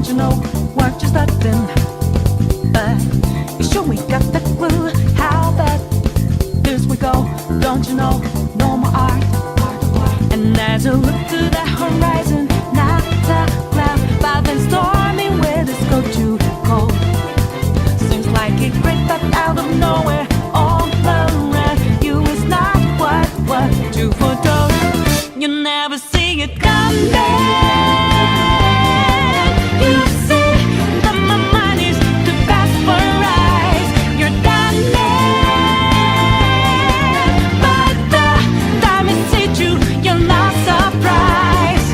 Don't you know we're just starting? But you sure we got the clue how that this we go. Don't you know no more art? And as you look to the horizon, not a cloud, but then stormy weather's go to cold. Seems like it breaks up out of nowhere, all around you is not what you foretold. You never see it coming. You see that my mind is too fast for eyes. You're done, but the time it hit you, you're not surprised.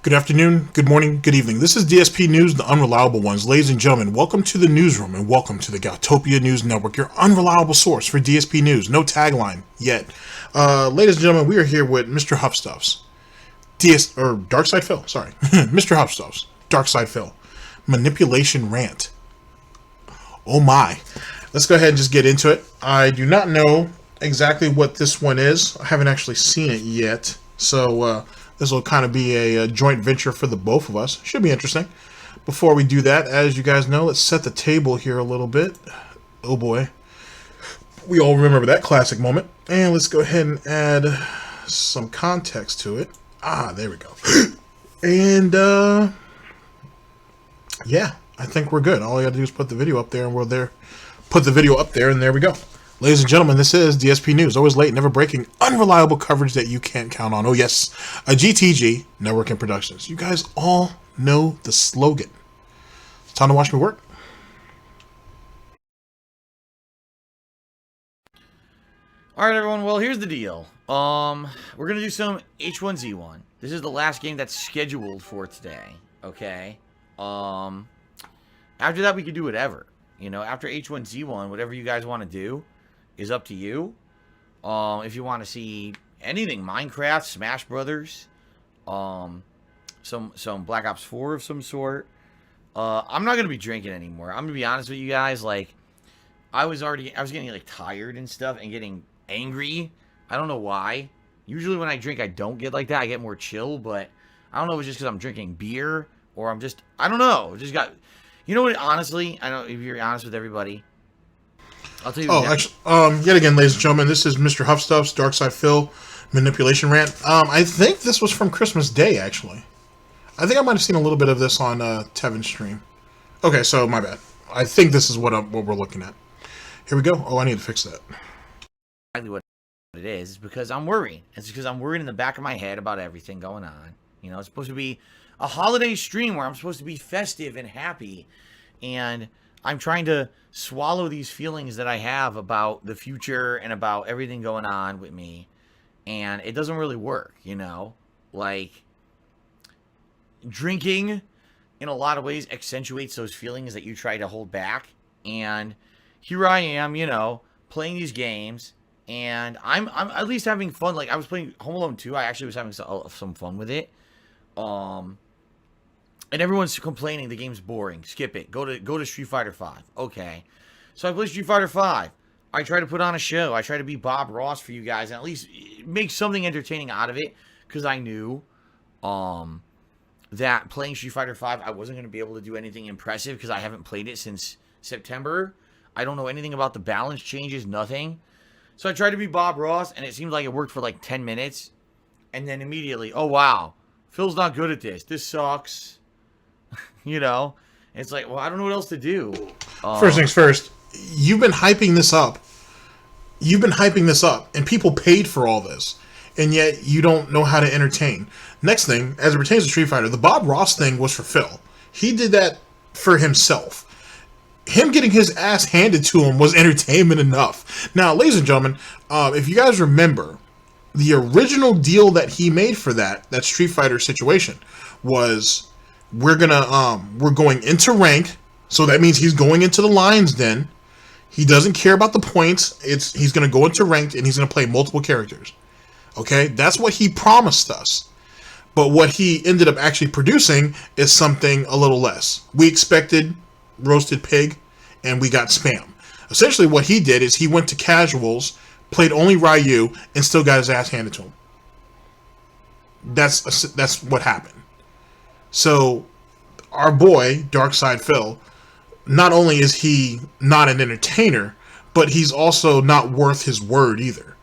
Good afternoon, good morning, good evening. This is DSP News, the unreliable ones. Ladies and gentlemen, welcome to the newsroom and welcome to the Goutopia News Network, your unreliable source for DSP News. No tagline yet. Ladies and gentlemen, we are here with Mr. Huffstuffs. DarkSydePhil, sorry. Mr. Huffstuffs, DarkSydePhil. Manipulation Rant. Oh my. Let's go ahead and just get into it. I do not know exactly what this one is. I haven't actually seen it yet. So, this will kind of be a joint venture for the both of us. Should be interesting. Before we do that, as you guys know, let's set the table here a little bit. Oh boy. We all remember that classic moment. And let's go ahead and add some context to it. Ah, there we go. And, yeah, I think we're good. All I got to do is put the video up there, and we're there. Put the video up there, and there we go. Ladies and gentlemen, this is DSP News. Always late, never breaking, unreliable coverage that you can't count on. Oh yes, a GTG Network Productions. You guys all know the slogan. It's time to watch me work. Alright everyone, well here's the deal. We're gonna do some H1Z1. This is the last game that's scheduled for today. Okay? After that we can do whatever. You know, after H1Z1, whatever you guys want to do is up to you. If you want to see anything, Minecraft, Smash Brothers, some Black Ops 4 of some sort. I'm not gonna be drinking anymore. I'm gonna be honest with you guys. Like, I was getting like tired and stuff and getting angry. I don't know why. Usually when I drink, I don't get like that. I get more chill, but I don't know if it's just because I'm drinking beer or I don't know. Just got, you know what? Honestly, I don't. If you're honest with everybody. I'll tell you. Oh, actually, yet again, ladies and gentlemen, this is Mr. Huffstuffs, DarkSydePhil, Manipulation Rant. I think this was from Christmas Day, actually. I think I might have seen a little bit of this on Tevin's stream. Okay, so my bad. I think this is what we're looking at. Here we go. Oh, I need to fix that. Exactly what it is because I'm worried. It's because I'm worried in the back of my head about everything going on. You know, it's supposed to be a holiday stream where I'm supposed to be festive and happy, and I'm trying to swallow these feelings that I have about the future and about everything going on with me, and it doesn't really work, you know? Like, drinking, in a lot of ways, accentuates those feelings that you try to hold back, and here I am, you know, playing these games, and I'm at least having fun. Like, I was playing Home Alone 2, I actually was having some fun with it, and everyone's complaining the game's boring. Skip it. Go to Street Fighter 5. Okay. So I play Street Fighter 5. I try to put on a show. I try to be Bob Ross for you guys and at least make something entertaining out of it, because I knew that playing Street Fighter 5 I wasn't going to be able to do anything impressive because I haven't played it since September. I don't know anything about the balance changes, nothing. So I tried to be Bob Ross, and it seemed like it worked for like 10 minutes. And then immediately, oh wow, Phil's not good at this. This sucks. You know, it's like, well, I don't know what else to do. First things first, you've been hyping this up. And people paid for all this, and yet you don't know how to entertain. Next thing, as it pertains to Street Fighter, the Bob Ross thing was for Phil. He did that for himself. Him getting his ass handed to him was entertainment enough. Now, ladies and gentlemen, if you guys remember, the original deal that he made for that Street Fighter situation was, we're going into rank, so that means he's going into the Lion's Den. He doesn't care about the points. He's going to go into ranked, and he's going to play multiple characters. Okay? That's what he promised us. But what he ended up actually producing is something a little less. We expected roasted pig, and we got spam. Essentially, what he did is he went to casuals, played only Ryu, and still got his ass handed to him. That's what happened. So, our boy, DarkSydePhil, not only is he not an entertainer, but he's also not worth his word either.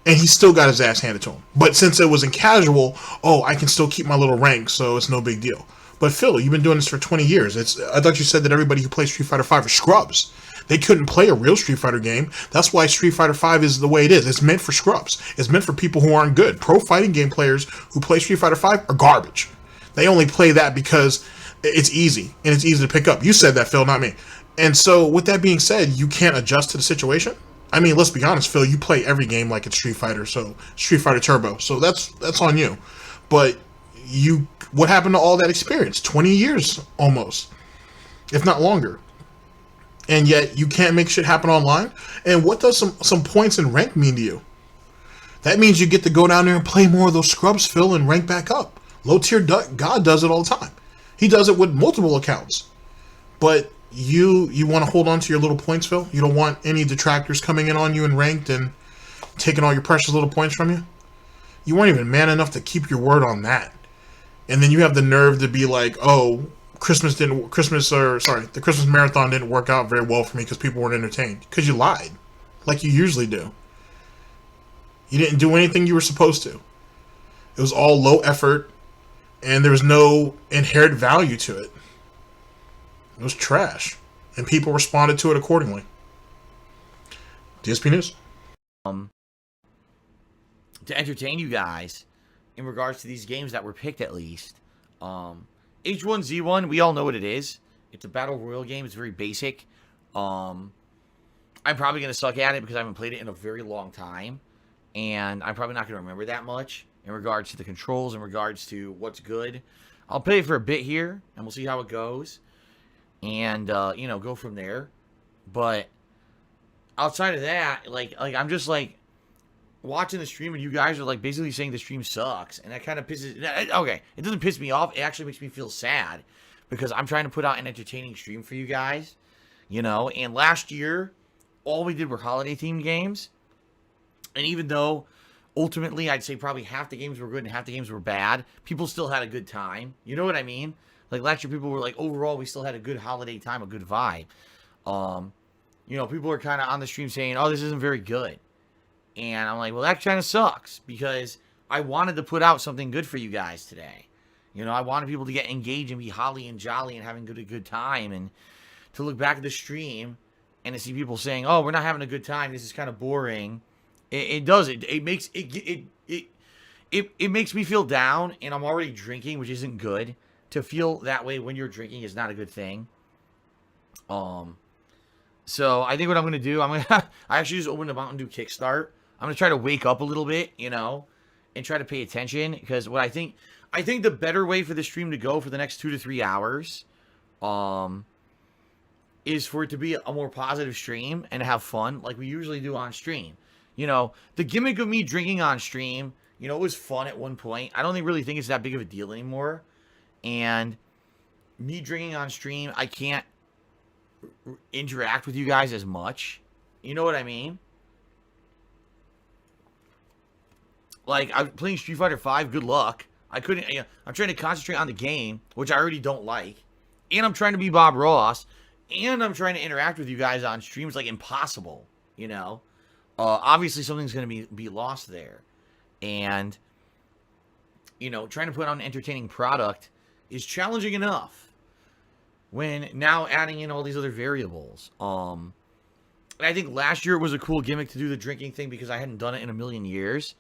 And he still got his ass handed to him. But since it was in casual, I can still keep my little rank, so it's no big deal. But Phil, you've been doing this for 20 years. I thought you said that everybody who plays Street Fighter V are scrubs. They couldn't play a real Street Fighter game. That's why Street Fighter V is the way it is. It's meant for scrubs. It's meant for people who aren't good. Pro fighting game players who play Street Fighter V are garbage. They only play that because it's easy, and it's easy to pick up. You said that, Phil, not me. And so, with that being said, you can't adjust to the situation? I mean, let's be honest, Phil, you play every game like it's Street Fighter, so Street Fighter Turbo, so that's on you. But what happened to all that experience? 20 years, almost. If not longer. And yet, you can't make shit happen online? And what does some points in rank mean to you? That means you get to go down there and play more of those scrubs, Phil, and rank back up. Low tier God does it all the time. He does it with multiple accounts. But you want to hold on to your little points, Phil? You don't want any detractors coming in on you and ranked and taking all your precious little points from you? You weren't even man enough to keep your word on that. And then you have the nerve to be like, the Christmas marathon didn't work out very well for me because people weren't entertained. Because you lied. Like you usually do. You didn't do anything you were supposed to. It was all low effort, and there was no inherent value to it. It was trash, and people responded to it accordingly. Dspnews. To entertain you guys, in regards to these games that were picked at least, H1Z1, we all know what it is. It's a battle royal game. It's very basic. I'm probably going to suck at it because I haven't played it in a very long time, and I'm probably not going to remember that much in regards to the controls, in regards to what's good. I'll play it for a bit here, and we'll see how it goes. And, go from there. But outside of that, like I'm just, like, watching the stream, and you guys are, like, basically saying the stream sucks. And that kind of pisses... Okay, it doesn't piss me off. It actually makes me feel sad. Because I'm trying to put out an entertaining stream for you guys. And last year, all we did were holiday-themed games. And even though, ultimately, I'd say probably half the games were good and half the games were bad, people still had a good time. You know what I mean? Like, last year, people were like, overall, we still had a good holiday time, a good vibe. People are kind of on the stream saying, oh, this isn't very good. And I'm like, well, that kind of sucks. Because I wanted to put out something good for you guys today. I wanted people to get engaged and be holly and jolly and having a good time. And to look back at the stream and to see people saying, oh, we're not having a good time, this is kind of boring. It makes me feel down, and I'm already drinking, which isn't good. To feel that way when you're drinking is not a good thing. So I think what I'm gonna do, I actually just opened a Mountain Dew Kickstart. I'm gonna try to wake up a little bit, and try to pay attention, because what I think the better way for the stream to go for the next 2 to 3 hours, is for it to be a more positive stream and have fun like we usually do on stream. The gimmick of me drinking on stream, it was fun at one point. I don't really think it's that big of a deal anymore. And me drinking on stream, I can't interact with you guys as much. You know what I mean? Like, I'm playing Street Fighter V, good luck. I'm trying to concentrate on the game, which I already don't like. And I'm trying to be Bob Ross. And I'm trying to interact with you guys on streams like impossible, Obviously, something's going to be lost there. And, trying to put on an entertaining product is challenging enough when now adding in all these other variables. And I think last year it was a cool gimmick to do the drinking thing because I hadn't done it in a million years.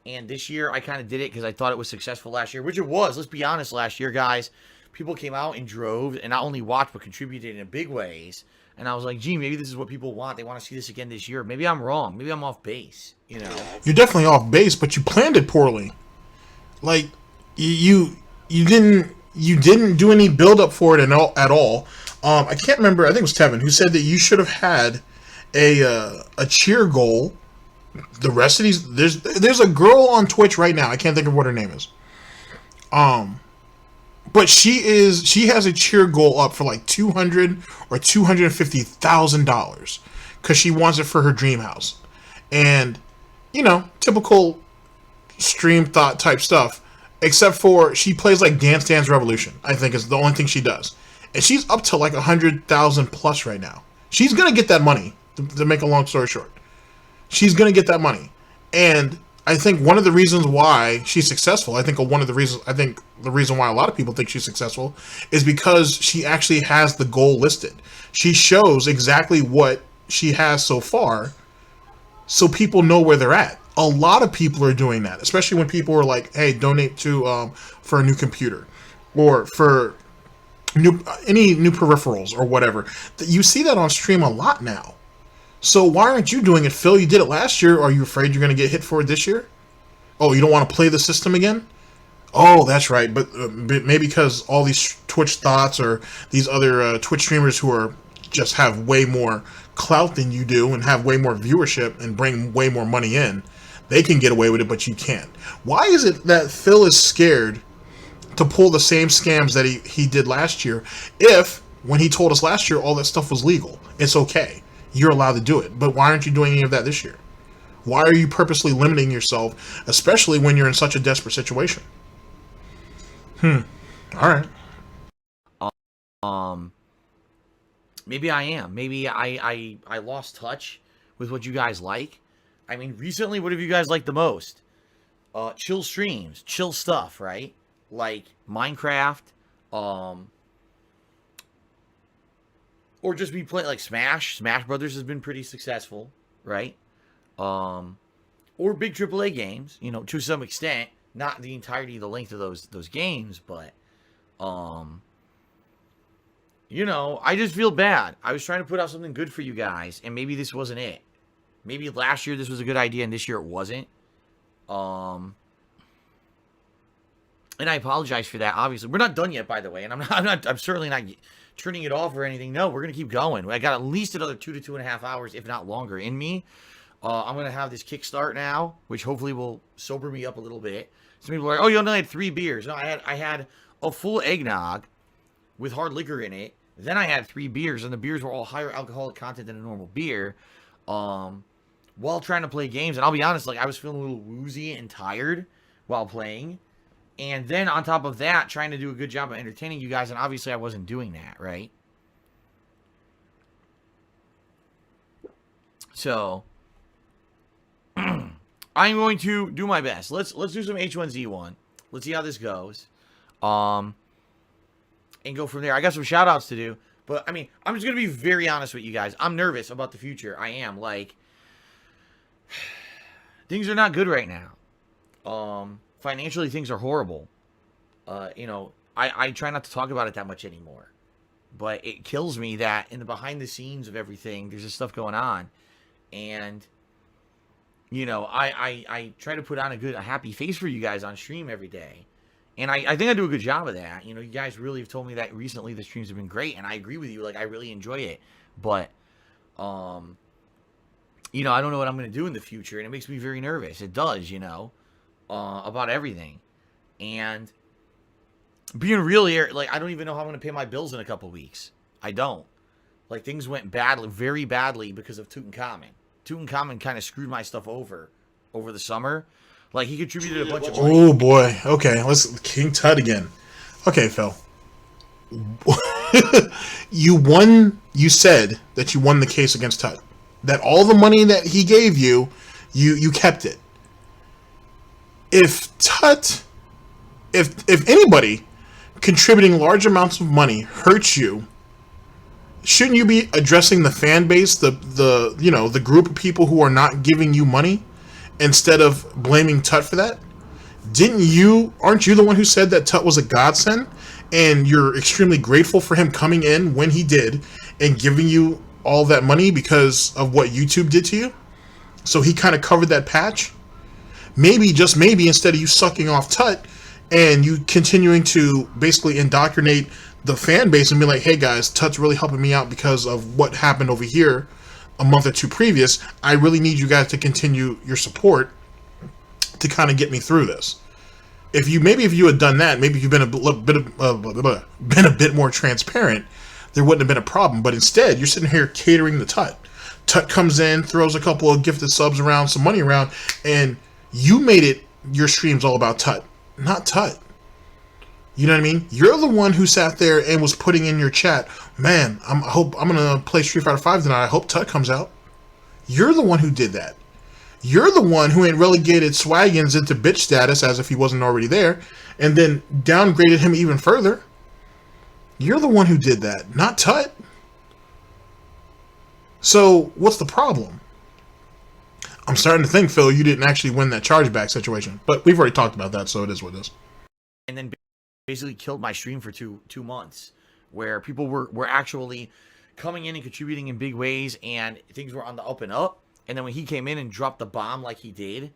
And this year I kind of did it because I thought it was successful last year, which it was. Let's be honest, last year, guys, people came out in droves and not only watched but contributed in big ways. And I was like, gee, maybe this is what people want. They want to see this again this year. Maybe I'm wrong. Maybe I'm off base, You're definitely off base, but you planned it poorly. Like, you didn't do any build up for it at all. I can't remember. I think it was Tevin who said that you should have had a cheer goal. The rest of these, there's a girl on Twitch right now. I can't think of what her name is. But she has a cheer goal up for like $200,000 or $250,000 because she wants it for her dream house. And, you know, typical stream thought type stuff. Except for she plays like Dance Dance Revolution, I think is the only thing she does. And she's up to like 100,000 plus right now. She's going to get that money, to make a long story short. She's going to get that money. And I think one of the reasons why she's successful, the reason why a lot of people think she's successful is because she actually has the goal listed. She shows exactly what she has so far so people know where they're at. A lot of people are doing that, especially when people are like, hey, donate to for a new computer or for any new peripherals or whatever. You see that on stream a lot now. So why aren't you doing it, Phil? You did it last year. Are you afraid you're going to get hit for it this year? Oh, you don't want to play the system again? Oh, that's right. But maybe because all these Twitch thoughts or these other Twitch streamers who are just have way more clout than you do and have way more viewership and bring way more money in, they can get away with it, but you can't. Why is it that Phil is scared to pull the same scams that he did last year if, when he told us last year, all that stuff was legal? It's okay. You're allowed to do it. But why aren't you doing any of that this year? Why are you purposely limiting yourself, especially when you're in such a desperate situation? All right. Maybe I am. Maybe I lost touch with what you guys like. I mean, recently, what have you guys liked the most? Chill streams, chill stuff, right? Like Minecraft, or just me playing like Smash. Smash Brothers has been pretty successful, right? Or big AAA games, you know, to some extent. Not the entirety of the length of those games, but you know, I just feel bad. I was trying to put out something good for you guys, and maybe this wasn't it. Maybe last year this was a good idea, and this year it wasn't. And I apologize for that. Obviously, we're not done yet, by the way, and I'm certainly not turning it off or anything. No, we're gonna keep going. I got at least another 2 to 2.5 hours, if not longer, in me. I'm gonna have this kickstart now, which hopefully will sober me up a little bit. Some people are like, "Oh, you only had 3 beers." No, I had a full eggnog with hard liquor in it. Then I had 3 beers, and the beers were all higher alcoholic content than a normal beer. While trying to play games, and I'll be honest, like I was feeling a little woozy and tired while playing. And then on top of that, trying to do a good job of entertaining you guys, and obviously I wasn't doing that, right? So I'm going to do my best. Let's do some H1Z1. Let's see how this goes. And go from there. I got some shout outs to do. But I mean, I'm just gonna be very honest with you guys. I'm nervous about the future. I am. Like, things are not good right now. Financially, things are horrible. You know, I try not to talk about it that much anymore. But it kills me that in the behind the scenes of everything, there's this stuff going on. And, you know, I try to put on a happy face for you guys on stream every day. And I think I do a good job of that. You know, you guys really have told me that recently the streams have been great. And I agree with you. Like, I really enjoy it. But, you know, I don't know what I'm going to do in the future. And it makes me very nervous. It does, you know, about everything. And being really, like, I don't even know how I'm going to pay my bills in a couple weeks. I don't. Like, things went badly, very badly because of Tutankhamun. Tutankhamun kind of screwed my stuff over the summer. Like, he contributed a bunch of money. Oh, boy. Okay, let's King Tut again. Okay, Phil. You won. You said that you won the case against Tut. That all the money that he gave you, you kept it. If Tut, if anybody contributing large amounts of money hurts you, shouldn't you be addressing the fan base, the you know, the group of people who are not giving you money, instead of blaming Tut for that? Aren't you the one who said that Tut was a godsend, and you're extremely grateful for him coming in when he did and giving you all that money because of what YouTube did to you? So he kind of covered that patch. Maybe, just maybe, instead of you sucking off Tut and you continuing to basically indoctrinate the fan base and be like, hey guys, Tut's really helping me out because of what happened over here a month or two previous. I really need you guys to continue your support to kind of get me through this. if you had done that, maybe you've been been a bit more transparent, there wouldn't have been a problem. But instead, you're sitting here catering to Tut. Tut comes in, throws a couple of gifted subs around, some money around, and you made it your streams all about Tut, not Tut. You know what I mean? You're the one who sat there and was putting in your chat, man, I'm gonna play Street Fighter 5 tonight. I hope Tut comes out. You're the one who did that. You're the one who ain't relegated Swaggins into bitch status as if he wasn't already there, and then downgraded him even further. You're the one who did that, not Tut. So, what's the problem? I'm starting to think, Phil, you didn't actually win that chargeback situation. But we've already talked about that, so it is what it is. And then basically killed my stream for two months, where people were actually coming in and contributing in big ways, and things were on the up and up. And then when he came in and dropped the bomb like he did,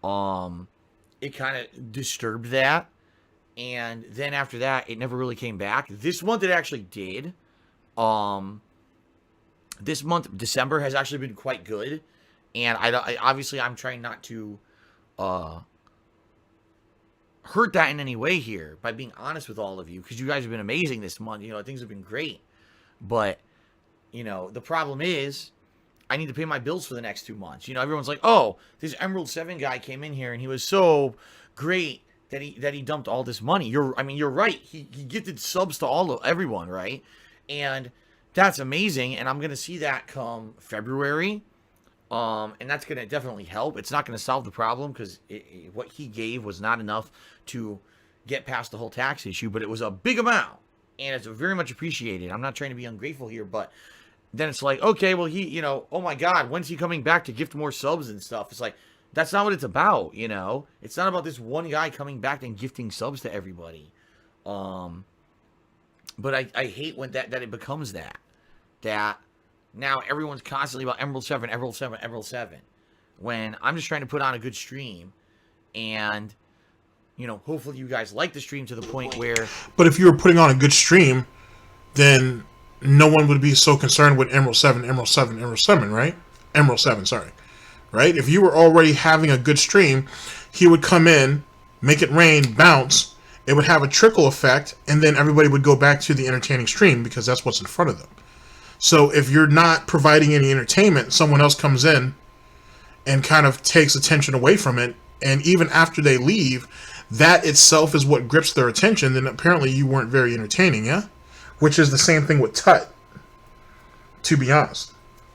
it kind of disturbed that. And then after that, it never really came back. This month it actually did. This month, December, has actually been quite good. And obviously I'm trying not to hurt that in any way here by being honest with all of you, because you guys have been amazing this month. You know, things have been great. But, you know, the problem is, I need to pay my bills for the next 2 months. You know, everyone's like, oh, this Emerald 7 guy came in here and he was so great that he dumped all this money. You're right. He gifted subs to everyone, right? And that's amazing. And I'm going to see that come February. And that's going to definitely help. It's not going to solve the problem, because what he gave was not enough to get past the whole tax issue, but it was a big amount. And it's very much appreciated. I'm not trying to be ungrateful here, but then it's like, okay, well, he, you know, oh my God, when's he coming back to gift more subs and stuff? It's like, that's not what it's about, you know? It's not about this one guy coming back and gifting subs to everybody. But I hate when that it becomes that now everyone's constantly about Emerald 7, Emerald 7, Emerald 7. When I'm just trying to put on a good stream, and, you know, hopefully you guys like the stream to the point where... But if you were putting on a good stream, then no one would be so concerned with Emerald 7, Emerald 7, Emerald 7, right? Emerald 7, sorry. Right? If you were already having a good stream, he would come in, make it rain, bounce, it would have a trickle effect, and then everybody would go back to the entertaining stream, because that's what's in front of them. So if you're not providing any entertainment, someone else comes in and kind of takes attention away from it, and even after they leave, that itself is what grips their attention, then apparently you weren't very entertaining, yeah? Which is the same thing with Tut, to be honest.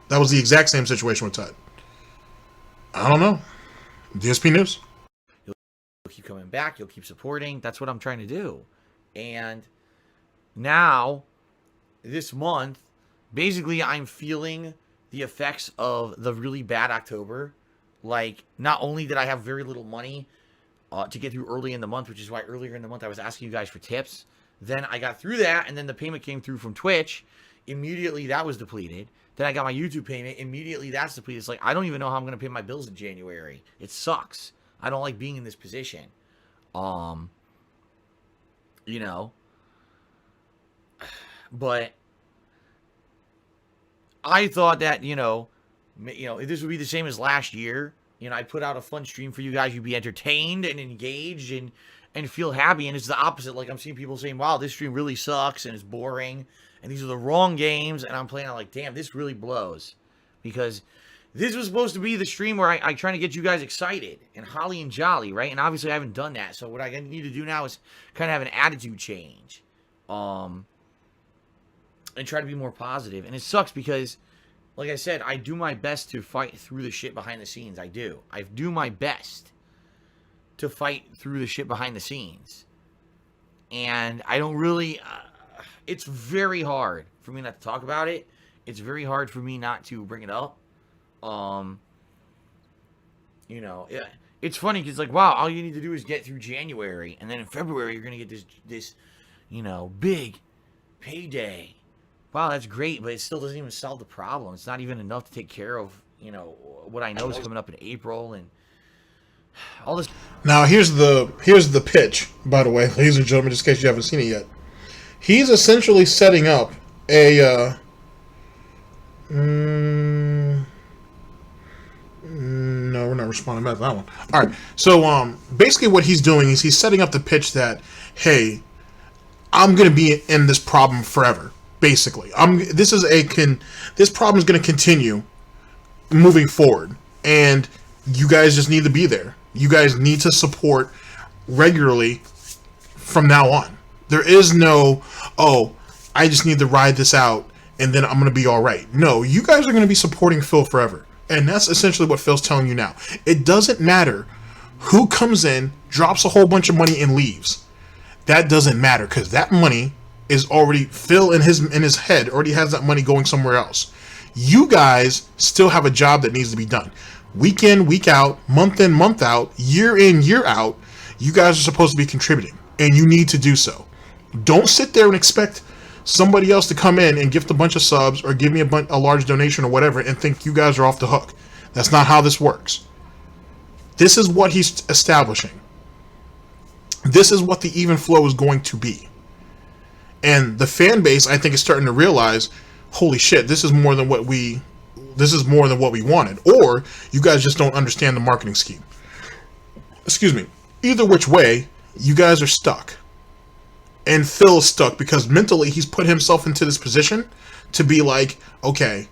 That was the exact same situation with Tut. I don't know. Dspnews. You'll keep coming back. You'll keep supporting. That's what I'm trying to do. And now, this month, basically I'm feeling the effects of the really bad October. Like, not only did I have very little money to get through early in the month, which is why earlier in the month I was asking you guys for tips. Then I got through that, and then the payment came through from Twitch. Immediately, that was depleted. Then I got my YouTube payment. Immediately, that's depleted. It's like, I don't even know how I'm going to pay my bills in January. It sucks. I don't like being in this position. You know. But I thought that, you know, this would be the same as last year. You know, I'd put out a fun stream for you guys. You'd be entertained and engaged and feel happy. And it's the opposite. Like, I'm seeing people saying, wow, this stream really sucks and it's boring, and these are the wrong games. And I'm playing, I'm like, damn, this really blows, because this was supposed to be the stream where I try to get you guys excited and holly and jolly, right? And obviously I haven't done that. So what I need to do now is kind of have an attitude change, and try to be more positive. And it sucks because, like I said, I do my best to fight through the shit behind the scenes. I do my best to fight through the shit behind the scenes. And I don't really... it's very hard for me not to talk about it. It's very hard for me not to bring it up. You know, it's funny because, like, wow, all you need to do is get through January, and then in February you're going to get this, you know, big payday. Wow, that's great, but it still doesn't even solve the problem. It's not even enough to take care of, you know, what I know is coming up in April and all this. Now, here's the pitch, by the way, ladies and gentlemen, just in case you haven't seen it yet. He's essentially setting up a no, we're not responded back to that one. All right. So basically what he's doing is he's setting up the pitch that, hey, I'm going to be in this problem forever. Basically, this problem is going to continue moving forward, and you guys just need to be there. You guys need to support regularly from now on. There is no, oh, I just need to ride this out and then I'm going to be all right. No, you guys are going to be supporting Phil forever. And that's essentially what Phil's telling you now. It doesn't matter who comes in, drops a whole bunch of money and leaves. That doesn't matter, because that money is already, Phil in his head already has that money going somewhere else. You guys still have a job that needs to be done. Week in, week out, month in, month out, year in, year out, you guys are supposed to be contributing, and you need to do so. Don't sit there and expect somebody else to come in and gift a bunch of subs or give me a large donation or whatever and think you guys are off the hook. That's not how this works. This is what he's establishing. This is what the even flow is going to be. And the fan base, I think, is starting to realize, holy shit, this is more than what we wanted. Or you guys just don't understand the marketing scheme. Excuse me. Either which way, you guys are stuck. And Phil is stuck because mentally he's put himself into this position to be like, okay,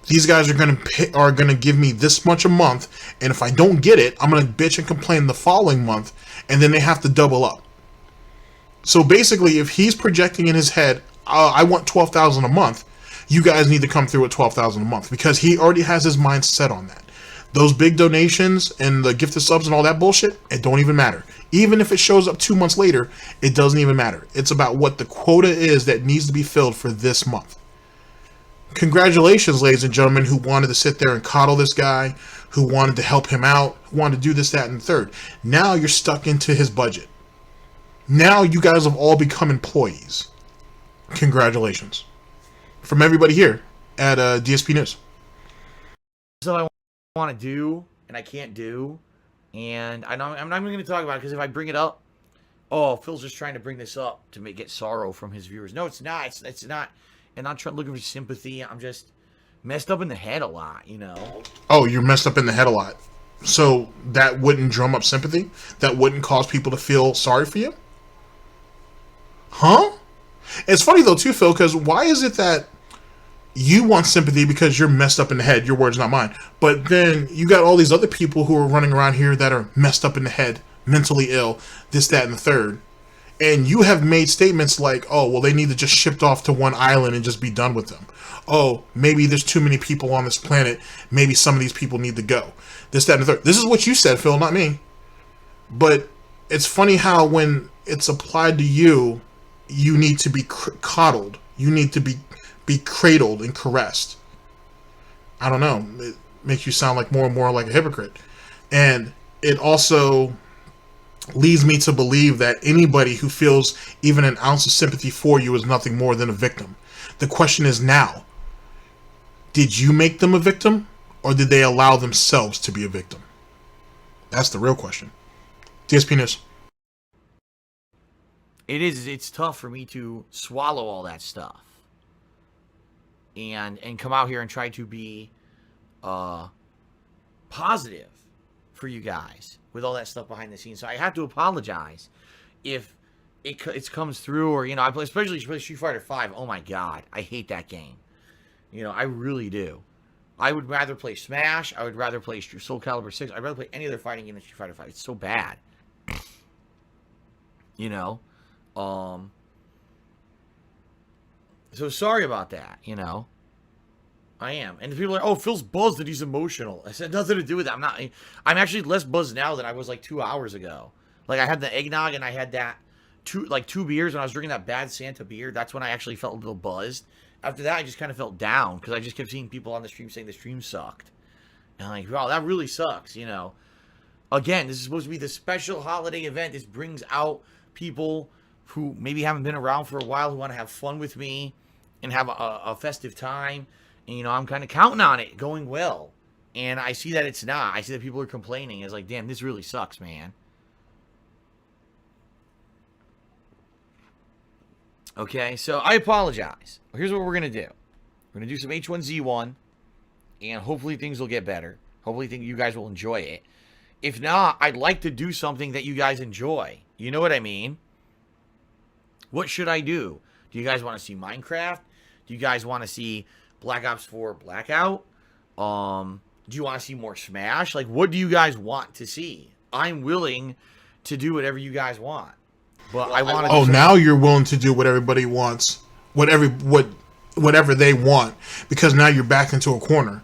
these guys are gonna give me this much a month, and if I don't get it, I'm gonna bitch and complain the following month, and then they have to double up. So basically, if he's projecting in his head, I want 12,000 a month, you guys need to come through at 12,000 a month, because he already has his mind set on that. Those big donations and the gifted subs and all that bullshit, it don't even matter. Even if it shows up 2 months later, it doesn't even matter. It's about what the quota is that needs to be filled for this month. Congratulations, ladies and gentlemen, who wanted to sit there and coddle this guy, who wanted to help him out, who wanted to do this, that, and the third. Now you're stuck into his budget. Now you guys have all become employees. Congratulations. From everybody here at DSP News. So I want to do, and I can't do, and I'm not even going to talk about it, because if I bring it up, oh, Phil's just trying to bring this up to get sorrow from his viewers. No, it's not. It's not. And I'm looking for sympathy. I'm just messed up in the head a lot, you know? Oh, you're messed up in the head a lot. So that wouldn't drum up sympathy? That wouldn't cause people to feel sorry for you? Huh? It's funny, though, too, Phil, because why is it that you want sympathy because you're messed up in the head? Your words, not mine. But then you got all these other people who are running around here that are messed up in the head, mentally ill, this, that, and the third. And you have made statements like, oh, well, they need to just shipped off to one island and just be done with them. Oh, maybe there's too many people on this planet. Maybe some of these people need to go. This, that, and the third. This is what you said, Phil, not me. But it's funny how when it's applied to you, you need to be coddled. You need to be cradled and caressed. I don't know. It makes you sound like more and more like a hypocrite. And it also leads me to believe that anybody who feels even an ounce of sympathy for you is nothing more than a victim. The question is now, did you make them a victim, or did they allow themselves to be a victim? That's the real question. DSP News. It's tough for me to swallow all that stuff and come out here and try to be positive for you guys with all that stuff behind the scenes. So I have to apologize if it comes through, or, you know, I play, especially Street Fighter 5. Oh my god, I hate that game. You know, I really do. I would rather play Smash. I would rather play Soul Calibur 6. I'd rather play any other fighting game than Street Fighter 5. It's so bad. You know? So sorry about that, you know? I am. And people are like, oh, Phil's buzzed that he's emotional. I said nothing to do with that. I'm actually less buzzed now than I was like 2 hours ago. Like, I had the eggnog and I had that two beers when I was drinking that Bad Santa beer. That's when I actually felt a little buzzed. After that, I just kind of felt down because I just kept seeing people on the stream saying the stream sucked. And I'm like, wow, that really sucks, you know? Again, this is supposed to be the special holiday event. This brings out people who maybe haven't been around for a while, who want to have fun with me and have a festive time. And, you know, I'm kind of counting on it going well. And I see that it's not. I see that people are complaining. It's like, damn, this really sucks, man. Okay, so I apologize. Here's what we're going to do. We're going to do some H1Z1, and hopefully things will get better. Hopefully think you guys will enjoy it. If not, I'd like to do something that you guys enjoy. You know what I mean? What should I do? Do you guys want to see Minecraft? Do you guys want to see Black Ops 4 Blackout? Do you want to see more Smash? Like, what do you guys want to see? I'm willing to do whatever you guys want. But I want to... Oh, now you're willing to do what everybody wants. Whatever they want. Because now you're backed into a corner.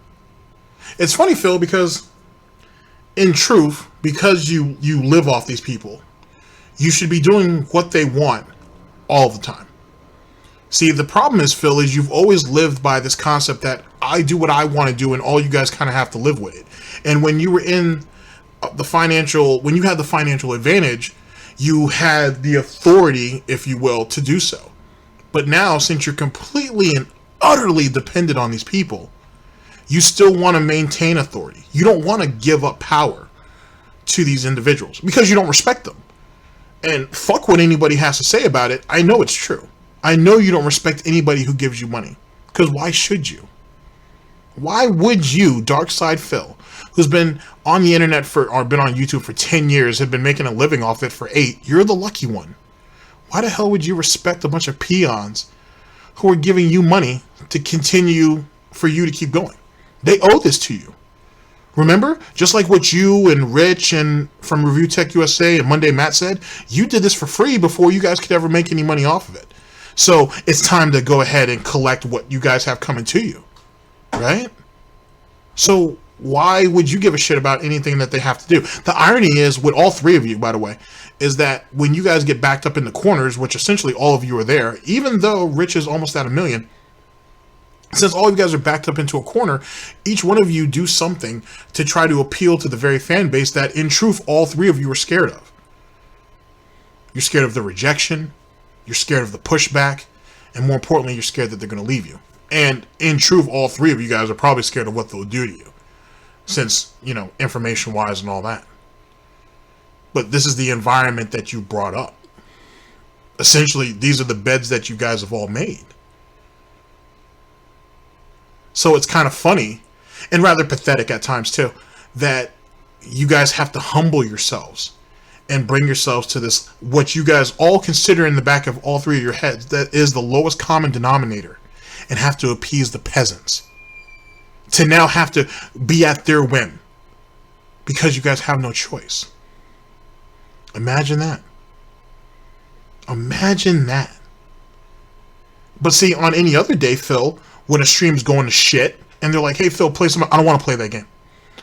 It's funny, Phil, because... in truth, because you live off these people, you should be doing what they want all the time. See, the problem is, Phil, is you've always lived by this concept that I do what I want to do and all you guys kind of have to live with it. And when you were in when you had the financial advantage, you had the authority, if you will, to do so. But now, since you're completely and utterly dependent on these people, you still want to maintain authority. You don't want to give up power to these individuals because you don't respect them. And fuck what anybody has to say about it. I know it's true. I know you don't respect anybody who gives you money. Because why should you? Why would you, DarkSydePhil, who's been on the internet or been on YouTube for 10 years, have been making a living off it for 8, you're the lucky one. Why the hell would you respect a bunch of peons who are giving you money to continue for you to keep going? They owe this to you. Remember? Just like what you and Rich and from Review Tech USA and Monday Matt said, you did this for free before you guys could ever make any money off of it. So it's time to go ahead and collect what you guys have coming to you. Right? So why would you give a shit about anything that they have to do? The irony is, with all three of you, by the way, is that when you guys get backed up in the corners, which essentially all of you are there, even though Rich is almost at 1 million, since all you guys are backed up into a corner, each one of you do something to try to appeal to the very fan base that, in truth, all three of you are scared of. You're scared of the rejection, you're scared of the pushback, and more importantly, you're scared that they're going to leave you. And in truth, all three of you guys are probably scared of what they'll do to you, since, you know, information-wise and all that. But this is the environment that you brought up. Essentially, these are the beds that you guys have all made. So it's kind of funny, and rather pathetic at times too, that you guys have to humble yourselves and bring yourselves to this, what you guys all consider in the back of all three of your heads, that is the lowest common denominator, and have to appease the peasants. To now have to be at their whim, because you guys have no choice. Imagine that. Imagine that. But see, on any other day, Phil, when a stream's going to shit, and they're like, hey, Phil, play some... I don't want to play that game.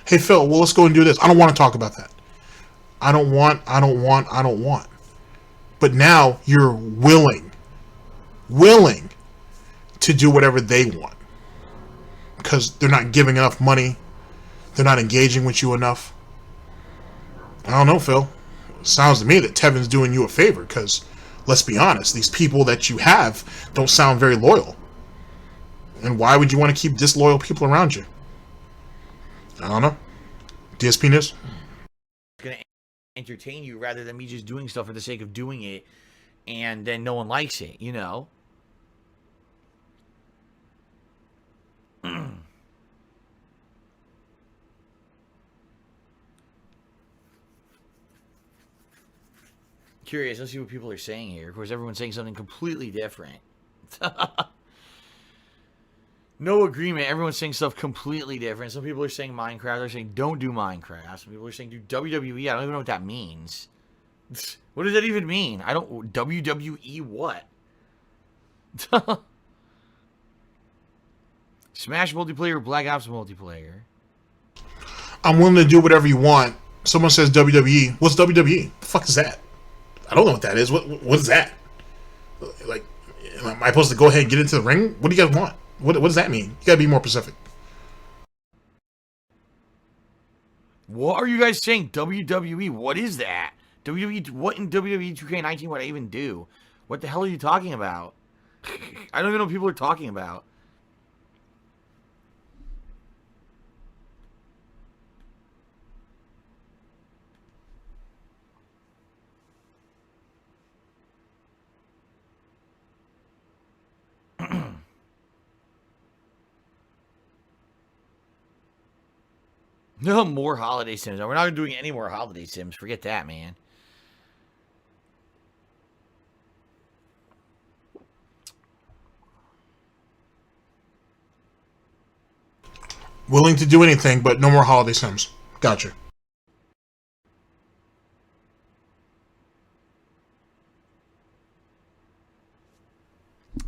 Hey, Phil, well, let's go and do this. I don't want to talk about that. I don't want. But now you're willing to do whatever they want. Because they're not giving enough money. They're not engaging with you enough. I don't know, Phil. It sounds to me that Tevin's doing you a favor, because, let's be honest, these people that you have don't sound very loyal. And why would you want to keep disloyal people around you? I don't know. Dspnews? Going to entertain you rather than me just doing stuff for the sake of doing it and then no one likes it, you know? Curious, let's see what people are saying here. Of course, everyone's saying something completely different. No agreement. Everyone's saying stuff completely different. Some people are saying Minecraft. They're saying don't do Minecraft. Some people are saying do WWE. I don't even know what that means. What does that even mean? I don't... WWE what? Smash multiplayer, Black Ops multiplayer. I'm willing to do whatever you want. Someone says WWE. What's WWE? The fuck is that? I don't know what that is. What is that? Like, am I supposed to go ahead and get into the ring? What do you guys want? What does that mean? You gotta be more specific. What are you guys saying? WWE? What is that? WWE? What in WWE 2K19 would I even do? What the hell are you talking about? I don't even know what people are talking about. No more holiday sims. We're not doing any more holiday sims. Forget that, man. Willing to do anything, but no more holiday sims. Gotcha.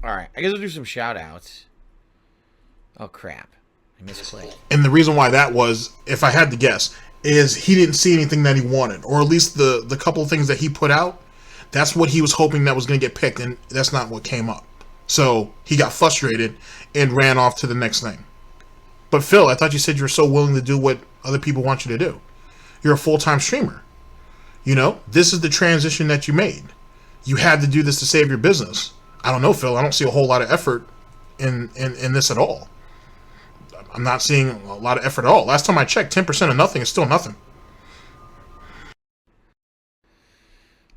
Alright, I guess we'll do some shout-outs. Oh, crap. I misclicked. And the reason why that was, if I had to guess, is he didn't see anything that he wanted. Or at least the couple of things that he put out, that's what he was hoping that was going to get picked, and that's not what came up. So he got frustrated and ran off to the next thing. But Phil, I thought you said you were so willing to do what other people want you to do. You're a full-time streamer. You know, this is the transition that you made. You had to do this to save your business. I don't know, Phil. I don't see a whole lot of effort in this at all. I'm not seeing a lot of effort at all. Last time I checked, 10% of nothing is still nothing.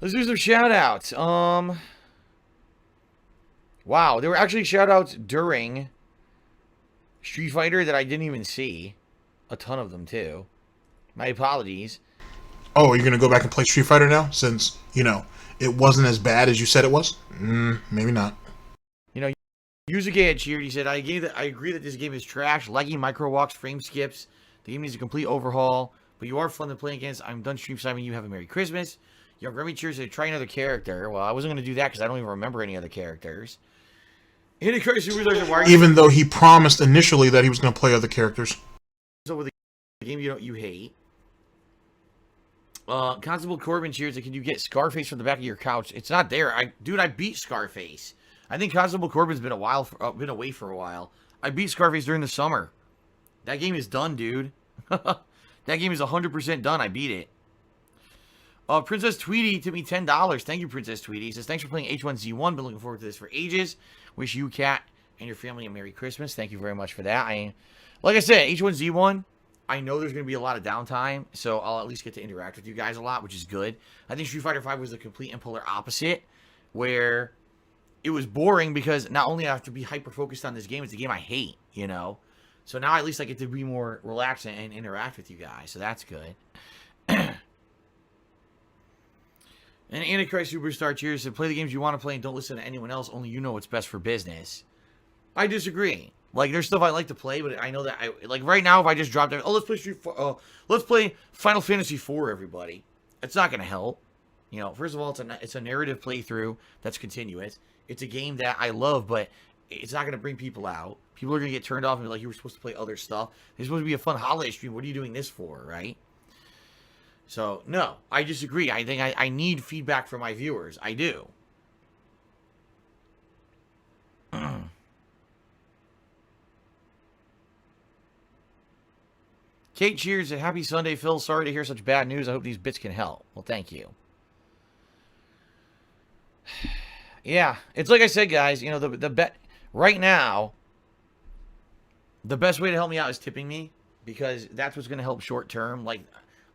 Let's do some shout-outs. Wow, there were actually shout-outs during Street Fighter that I didn't even see. A ton of them, too. My apologies. Oh, you're going to go back and play Street Fighter now? Since, you know, it wasn't as bad as you said it was? Maybe not. You know, Yuzuke had cheered. He said, I agree that this game is trash. Laggy micro walks, frame skips. The game needs a complete overhaul. But you are fun to play against. I'm done stream sniping. You have a Merry Christmas. Young Remy cheers to try another character. Well, I wasn't going to do that because I don't even remember any other characters. Even though he promised initially that he was going to play other characters. So with the game you hate. Constable Corbin cheers that can you get Scarface from the back of your couch? It's not there. Dude, I beat Scarface. I think Constable Corbin's been been away for a while. I beat Scarface during the summer. That game is done, dude. That game is 100% done. I beat it. Princess Tweety tipped me $10. Thank you, Princess Tweety. Says, thanks for playing H1Z1. Been looking forward to this for ages. Wish you, Kat, and your family a Merry Christmas. Thank you very much for that. Like I said, H1Z1, I know there's going to be a lot of downtime, so I'll at least get to interact with you guys a lot, which is good. I think Street Fighter V was the complete and polar opposite, where it was boring because not only I have to be hyper-focused on this game, it's a game I hate, you know? So now at least I get to be more relaxed and interact with you guys, so that's good. And Antichrist Superstar cheers said, play the games you want to play and don't listen to anyone else. Only you know what's best for business. I disagree. Like, there's stuff I like to play, but I know that like right now, if I just dropped it, oh, let's play Final Fantasy IV, everybody. It's not going to help. You know, first of all, it's a narrative playthrough that's continuous. It's a game that I love, but it's not going to bring people out. People are going to get turned off and be like, you were supposed to play other stuff. It's supposed to be a fun holiday stream. What are you doing this for, right? So, no, I disagree. I think I need feedback from my viewers. I do. Kate cheers and happy Sunday, Phil. Sorry to hear such bad news. I hope these bits can help. Well, thank you. Yeah, it's like I said, guys. You know, the bet right now, the best way to help me out is tipping me, because that's what's going to help short term. Like,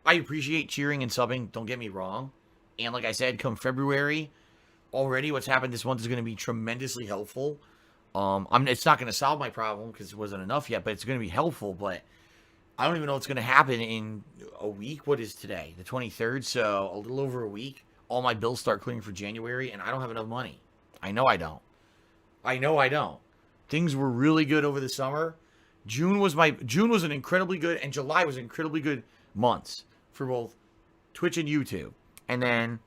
I appreciate cheering and subbing, don't get me wrong. And like I said, come February, already what's happened this month is going to be tremendously helpful. It's not going to solve my problem because it wasn't enough yet, but it's going to be helpful. But I don't even know what's going to happen in a week. What is today? The 23rd, so a little over a week. All my bills start clearing for January, and I don't have enough money. I know I don't. Things were really good over the summer. June was an incredibly good, and July was incredibly good months for both Twitch and YouTube. And then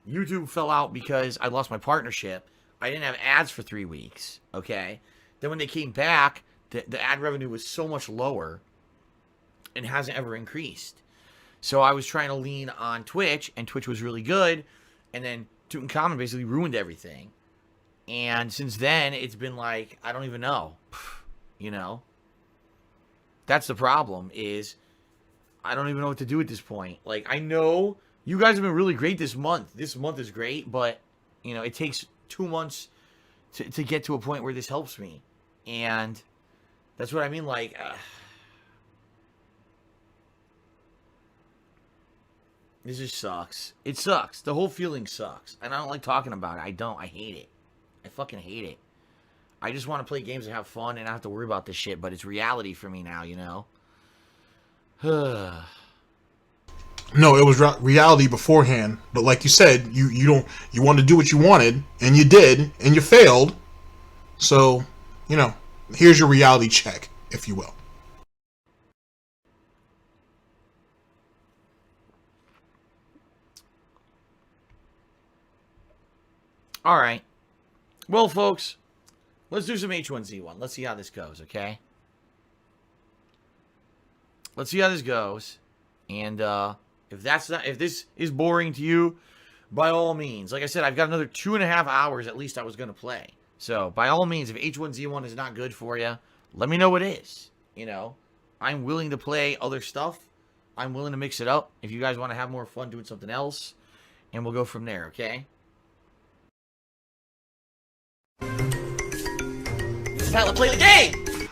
YouTube fell out because I lost my partnership. I didn't have ads for 3 weeks, okay? Then when they came back, the ad revenue was so much lower and hasn't ever increased. So I was trying to lean on Twitch, and Twitch was really good, and then Tutankhamun basically ruined everything. And since then, it's been like, I don't even know, you know? That's the problem, is I don't even know what to do at this point. Like, I know you guys have been really great this month. This month is great, but, you know, it takes 2 months to get to a point where this helps me. And that's what I mean, like, this just sucks. It sucks. The whole feeling sucks. And I don't like talking about it. I don't. I hate it. I fucking hate it. I just want to play games and have fun and not have to worry about this shit, but it's reality for me now, you know? No, it was reality beforehand. But like you said, you wanted to do what you wanted, and you did, and you failed. So, here's your reality check, if you will. All right. Well, folks, let's do some H1Z1. Let's see how this goes, okay? Let's see how this goes. And if this is boring to you, by all means, like I said, I've got another 2.5 hours at least I was going to play. So, by all means, if H1Z1 is not good for you, let me know what is. I'm willing to play other stuff. I'm willing to mix it up. If you guys want to have more fun doing something else, and we'll go from there, okay? It's time to play the game!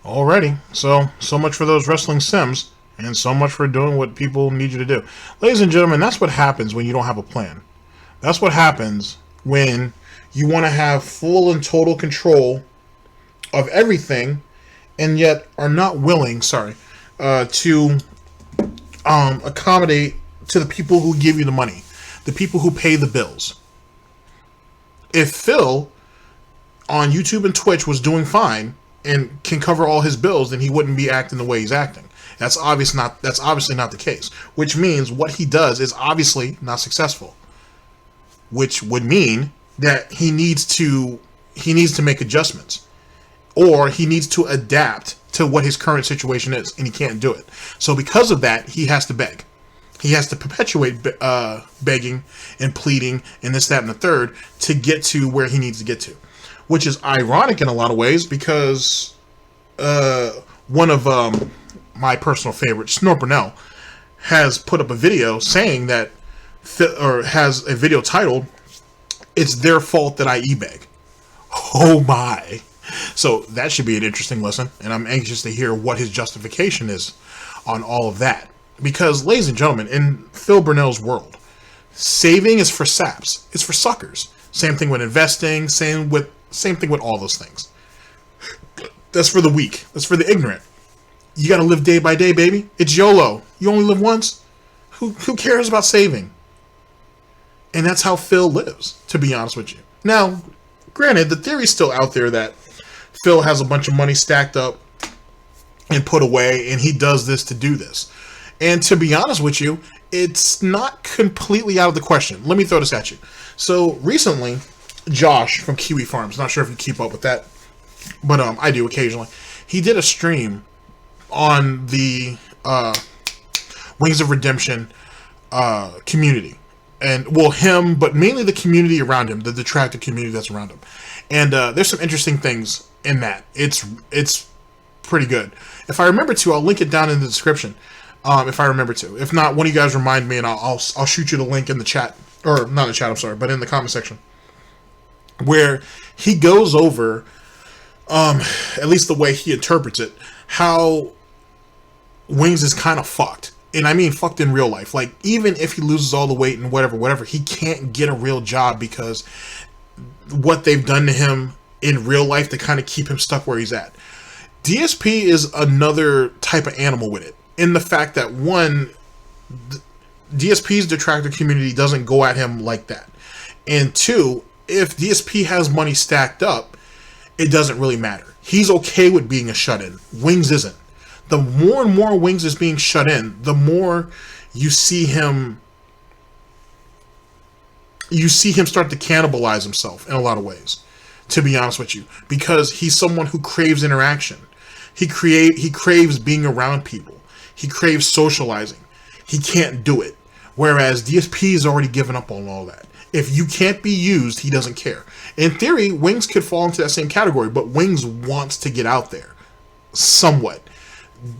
Alrighty, so much for those wrestling sims, and so much for doing what people need you to do. Ladies and gentlemen, that's what happens when you don't have a plan. That's what happens when you want to have full and total control of everything, and yet are not willing, to accommodate to the people who give you the money, the people who pay the bills. If Phil on YouTube and Twitch was doing fine and can cover all his bills, then he wouldn't be acting the way he's acting. That's obviously not the case. Which means what he does is obviously not successful. Which would mean that he needs to make adjustments, or he needs to adapt to what his current situation is, and he can't do it. So because of that, he has to beg. He has to perpetuate begging and pleading and this, that, and the third to get to where he needs to get to. Which is ironic in a lot of ways, because one of my personal favorites, Snorpernell, has put up a video saying that, or has a video titled, "It's their fault that I e-beg." Oh my. So that should be an interesting lesson, and I'm anxious to hear what his justification is on all of that. Because, ladies and gentlemen, in Phil Burnell's world, saving is for saps. It's for suckers. Same thing with investing, same thing with all those things. That's for the weak. That's for the ignorant. You gotta live day by day, baby. It's YOLO. You only live once. Who cares about saving? And that's how Phil lives, to be honest with you. Now, granted, the theory's still out there that Phil has a bunch of money stacked up and put away, and he does this to do this. And to be honest with you, it's not completely out of the question. Let me throw this at you. So, recently, Josh from Kiwi Farms, not sure if you keep up with that, but I do occasionally. He did a stream on the Wings of Redemption community. And, well, him, but mainly the community around him, the detractor community that's around him. And there's some interesting things in that. It's pretty good. If I remember to, I'll link it down in the description. If I remember to. If not, one of you guys remind me, and I'll shoot you the link in the chat. Or, not in the chat, I'm sorry, but in the comment section. Where he goes over, at least the way he interprets it, how Wings is kind of fucked. And I mean fucked in real life. Like, even if he loses all the weight and whatever, he can't get a real job because what they've done to him in real life to kind of keep him stuck where he's at. DSP is another type of animal with it. In the fact that, one, DSP's detractor community doesn't go at him like that. And two, if DSP has money stacked up, it doesn't really matter. He's okay with being a shut-in. Wings isn't. The more and more Wings is being shut in, the more you see him start to cannibalize himself in a lot of ways, to be honest with you, because he's someone who craves interaction. He craves being around people. He craves socializing. He can't do it. Whereas DSP has already given up on all that. If you can't be used, he doesn't care. In theory, Wings could fall into that same category, but Wings wants to get out there somewhat.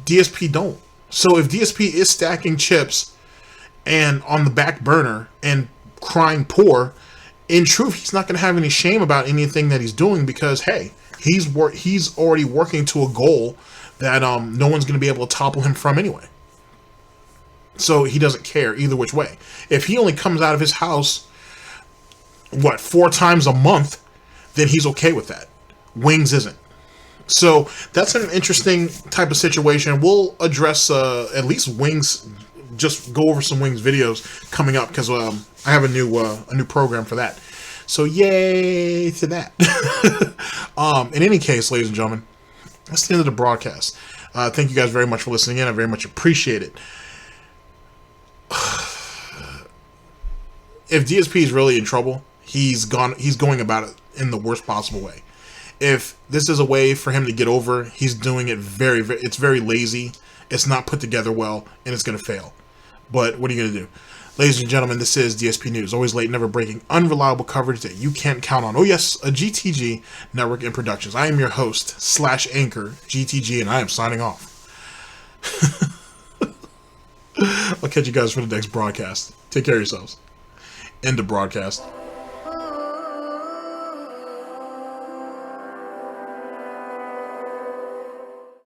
DSP don't. So if DSP is stacking chips and on the back burner and crying poor, in truth, he's not going to have any shame about anything that he's doing, because, hey, he's already working to a goal that no one's going to be able to topple him from anyway. So he doesn't care either which way. If he only comes out of his house, 4 times a month, then he's okay with that. Wings isn't. So that's an interesting type of situation. We'll address at least Wings, just go over some Wings videos coming up, because I have a new program for that. So yay to that. In any case, ladies and gentlemen, that's the end of the broadcast. Thank you guys very much for listening in. I very much appreciate it. If DSP is really in trouble, he's going about it in the worst possible way. If this is a way for him to get over, he's doing it it's very lazy. It's not put together well, and it's going to fail. But what are you going to do? Ladies and gentlemen, this is DSP News. Always late, never breaking, unreliable coverage that you can't count on. Oh yes, a GTG Network and Productions. I am your host / anchor, GTG, and I am signing off. I'll catch you guys for the next broadcast. Take care of yourselves. End the broadcast.